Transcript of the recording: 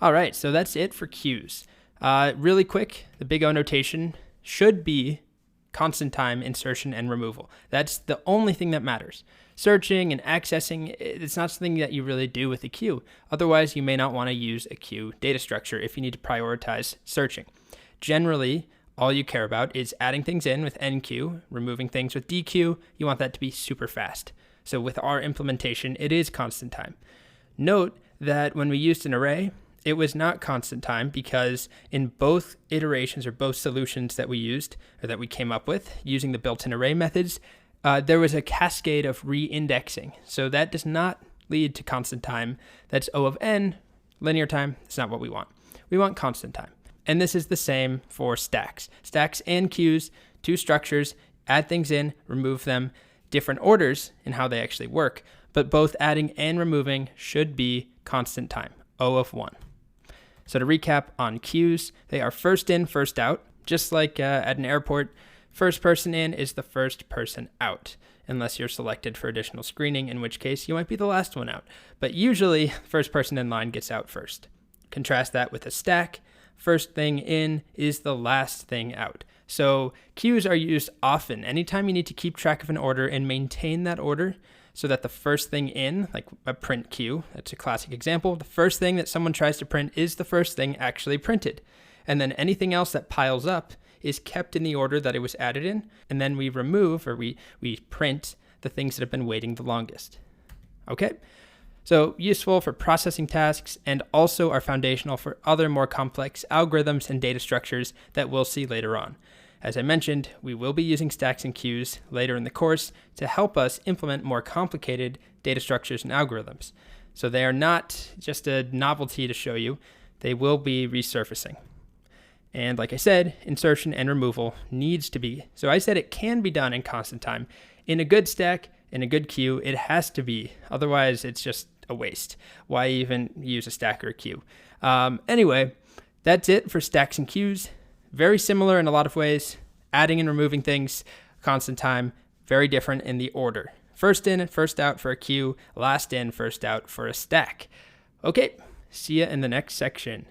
All right, so that's it for queues. Really quick, the big O notation should be constant time insertion and removal. That's the only thing that matters. Searching and accessing, it's not something that you really do with a queue. Otherwise, you may not want to use a queue data structure if you need to prioritize searching. Generally, all you care about is adding things in with enqueue, removing things with dequeue. You want that to be super fast. So with our implementation, it is constant time. Note that when we used an array, it was not constant time because in both iterations or both solutions that we used or that we came up with using the built-in array methods, there was a cascade of re-indexing. So that does not lead to constant time. That's O of n, linear time. That's not what we want. We want constant time. And this is the same for stacks. Stacks and queues, two structures, add things in, remove them, different orders in how they actually work, but both adding and removing should be constant time, O of 1. So to recap on queues, they are first in, first out. Just like at an airport, first person in is the first person out, unless you're selected for additional screening, in which case you might be the last one out. But usually, first person in line gets out first. Contrast that with a stack. First thing in is the last thing out. So queues are used often. Anytime you need to keep track of an order and maintain that order, so that the first thing in, like a print queue, that's a classic example, the first thing that someone tries to print is the first thing actually printed. And then anything else that piles up is kept in the order that it was added in, and then we remove or we print the things that have been waiting the longest. Okay? So useful for processing tasks and also are foundational for other more complex algorithms and data structures that we'll see later on. As I mentioned, we will be using stacks and queues later in the course to help us implement more complicated data structures and algorithms. So they are not just a novelty to show you, they will be resurfacing. And like I said, insertion and removal needs to be. So I said it can be done in constant time. In a good stack, in a good queue, it has to be. Otherwise, it's just a waste. Why even use a stack or a queue? Anyway, that's it for stacks and queues. Very similar in a lot of ways. Adding and removing things, constant time, very different in the order. First in and first out for a queue, last in, first out for a stack. Okay, see ya in the next section.